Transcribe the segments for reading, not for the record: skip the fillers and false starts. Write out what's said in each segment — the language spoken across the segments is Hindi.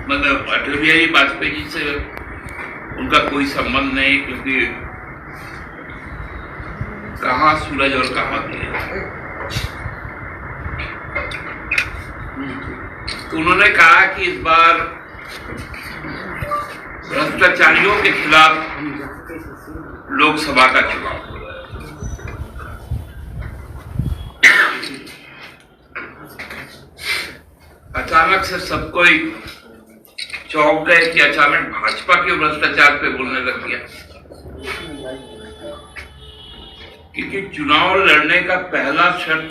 मतलब अटल बिहारी वाजपेयी जी से उनका कोई संबंध नहीं, क्योंकि कहाँ सूरज और कहाँ दिया। तो उन्होंने कहा कि इस बार भ्रष्टाचारियों के खिलाफ लोकसभा का चुनाव हो रहा है। अचानक से सब कोई चौंक गए कि अचानक भाजपा के भ्रष्टाचार पे बोलने लग गया, क्योंकि चुनाव लड़ने का पहला शर्त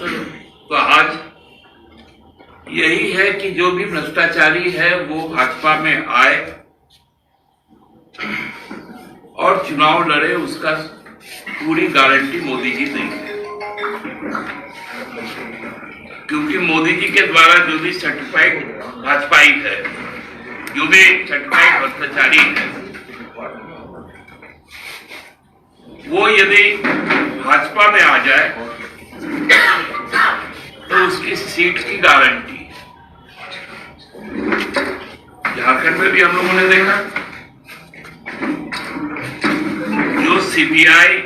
तो आज यही है कि जो भी भ्रष्टाचारी है वो भाजपा में आए और चुनाव लड़े, उसका पूरी गारंटी मोदी जी देंगे। क्योंकि मोदी जी के द्वारा जो भी सर्टिफाइड भाजपाई है, जो भी सर्टिफाइड भ्रष्टाचारी है, वो यदि भाजपा में आ जाए तो उसकी सीट की गारंटी। झारखंड में भी हम लोगों ने देखा, जो सीबीआई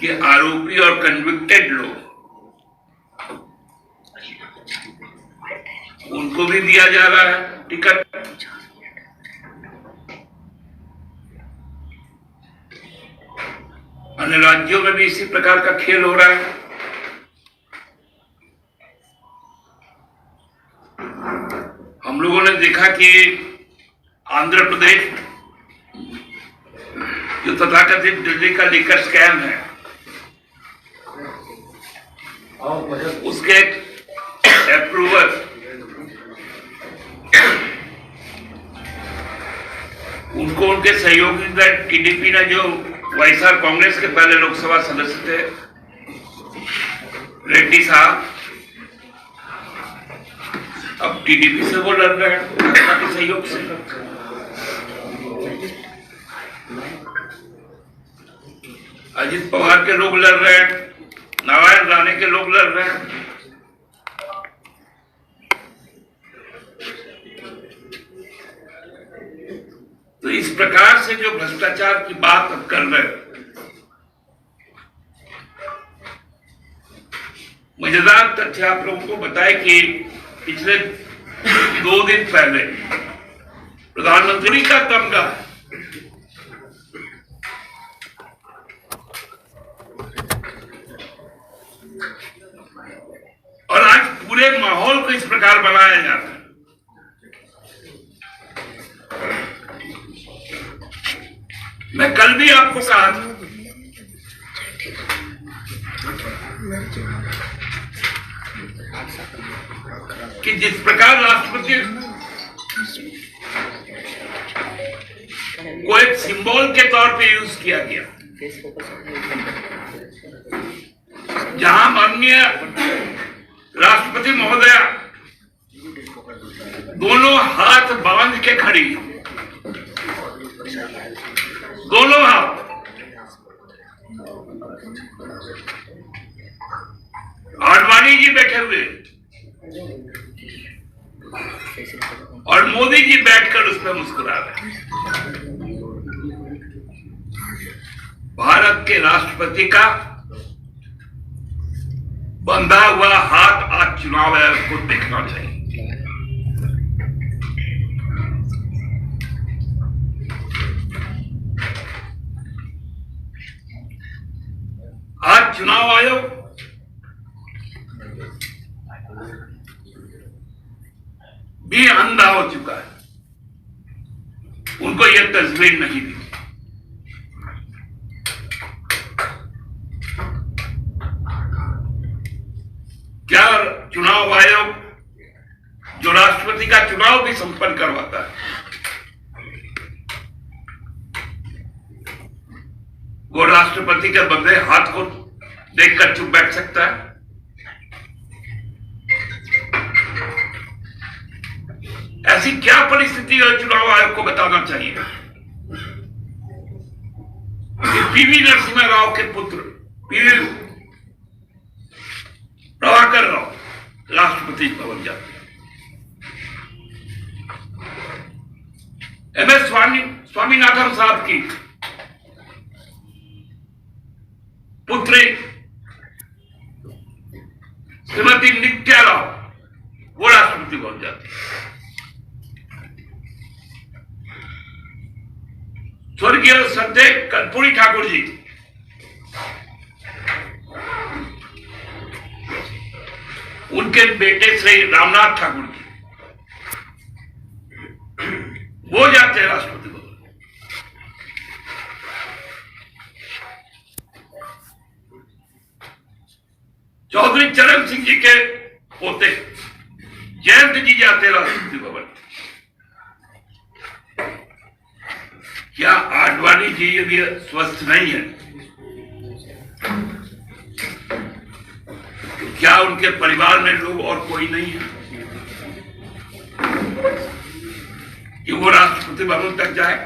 के आरोपी और कन्विक्टेड लोग, उनको भी दिया जा रहा है टिकट। अन्य राज्यों में भी इसी प्रकार का खेल हो रहा है। हम लोगों ने देखा कि आंध्र प्रदेश जो तथाकथित दिल्ली का लीकर स्कैम है, उसके अप्रूवल उनको उनके सहयोगी दल टीडीपी ने, जो वाईएसआर कांग्रेस के पहले लोकसभा सदस्य थे रेड्डी साहब, अब टीडीपी से वो लड़ रहे हैं भाजपा के सहयोग से। अजित पवार के लोग लड़ रहे हैं, नारायण राणे के लोग लड़ रहे हैं। तो इस प्रकार से जो भ्रष्टाचार की बात अब कर रहे हैं, मजेदार तथ्य आप लोगों को बताए कि पिछले 2 दिन पहले प्रधानमंत्री का तमगा और आज पूरे माहौल को इस प्रकार बनाया जाता है। मैं कल भी आपको कहा था कि जिस प्रकार राष्ट्रपति को एक सिंबल के तौर पे यूज किया गया, जहां माननीय राष्ट्रपति महोदया दोनों हाथ बांध के खड़ी, दोनों हाथ, आडवाणी जी बैठे हुए और मोदी जी बैठकर उस पर मुस्कुरा रहे हैं। भारत के राष्ट्रपति का बंधा हुआ हाथ आज चुनाव आयोग को देखना चाहिए। आज चुनाव आयोग भी अंधा हो चुका है, उनको यह तस्वीर नहीं दी। क्या चुनाव आयोग जो राष्ट्रपति का चुनाव भी संपन्न करवाता है, वो राष्ट्रपति के बंधे हाथ को देखकर चुप बैठ सकता है? ऐसी क्या परिस्थिति है, चुनाव आयोग को बताना चाहिए। पीवी नरसिम्हा राव के पुत्र पीवी प्रभाकर राव राष्ट्रपति सतीश भवन जाते हैं। MS स्वामीनाथन साहब की पुत्री श्रीमती नित्या राव वो राष्ट्रपति भवन जाती है। स्वर्गीय संजय कर्पूरी ठाकुर जी उनके बेटे श्री रामनाथ ठाकुर जी वो जाते हैं राष्ट्रपति भवन। चौधरी चरण सिंह जी के पोते जयंत जी जाते हैं राष्ट्रपति भवन। क्या आडवाणी जी यदि स्वस्थ नहीं है तो क्या उनके परिवार में लोग और कोई नहीं है कि वो राष्ट्रपति भवन तक जाए?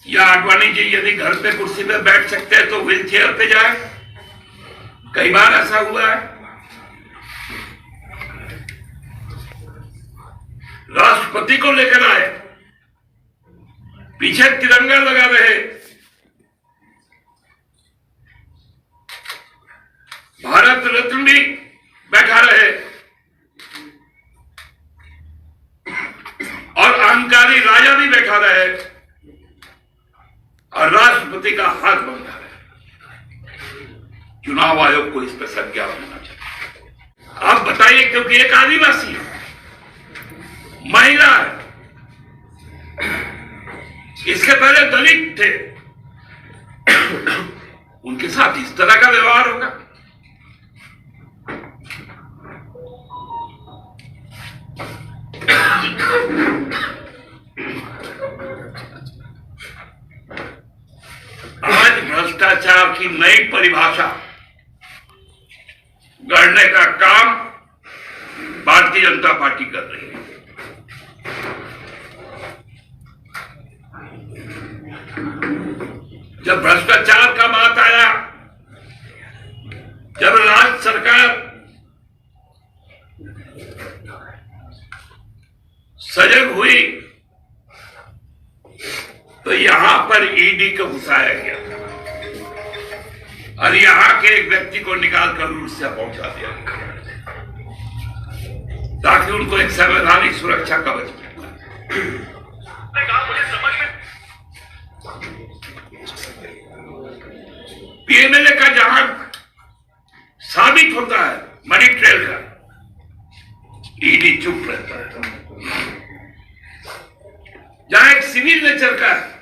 या आडवाणी जी यदि घर पे कुर्सी पे बैठ सकते हैं तो व्हील चेयर पे जाए? कई बार ऐसा हुआ है। राष्ट्रपति को लेकर आए, पीछे तिरंगा लगा रहे, भारत रत्न भी बैठा रहे और अहंकारी राजा भी बैठा रहे और राष्ट्रपति का हाथ बंधा रहे। चुनाव आयोग को इस पर संज्ञान लेना चाहिए। आप बताइए, क्योंकि एक आदिवासी है, महिला है, इसके पहले दलित थे, उनके साथ इस तरह का व्यवहार होगा? आज भ्रष्टाचार की नई परिभाषा गढ़ने का काम भारतीय जनता पार्टी कर रही है। जब भ्रष्टाचार का बात आया, जब राज्य सरकार सजग हुई तो यहां पर ईडी को घुसाया गया और यहां के एक व्यक्ति को निकालकर उड़ीसा पहुंचा दिया ताकि उनको एक संवैधानिक सुरक्षा कवच मिले। पीएमएलए का जहां साबित होता है मनी ट्रेल का, ईडी चुप रहता है। जहां एक सिविल नेचर का है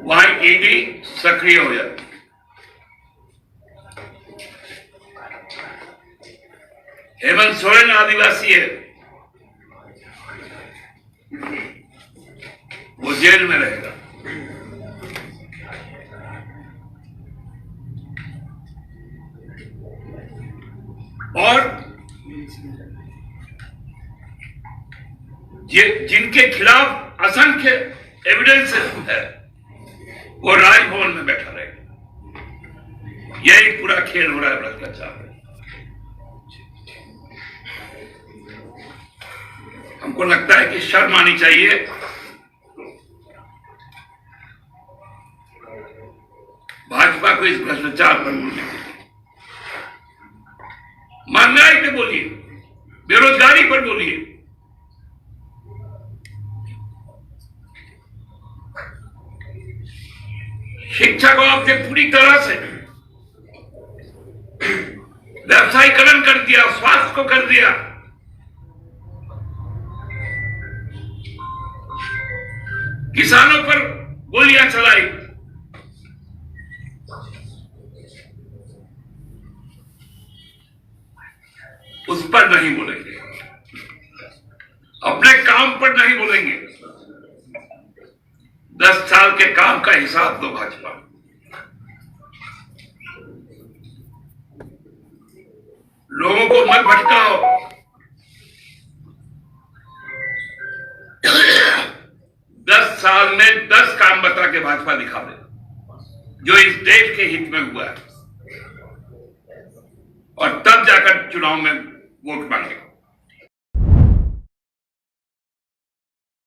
वहां ईडी सक्रिय हो जाती है। हेमंत सोरेन आदिवासी है, वो जेल में रहेगा। और जिनके खिलाफ असंख्य एविडेंस है वो राजभवन में बैठा रहेगा। यही पूरा खेल हो रहा है भ्रष्टाचार में। हमको लगता है कि शर्म आनी चाहिए भाजपा को इस भ्रष्टाचार पर बोलने के लिए। महंगाई पे बोलिए, बेरोजगारी पर बोलिए, शिक्षा को आपने पूरी तरह से व्यवसायीकरण कर दिया, स्वास्थ्य को कर दिया, किसानों पर गोलियां चलाई, उस पर नहीं बोलेंगे, अपने काम पर नहीं बोलेंगे। 10 साल के काम का हिसाब दो भाजपा। लोगों को मत भटकाओ। 10 साल में 10 काम बता के भाजपा दिखा दे जो इस देश के हित में हुआ है। और तब जाकर चुनाव में वोट मांगेगा।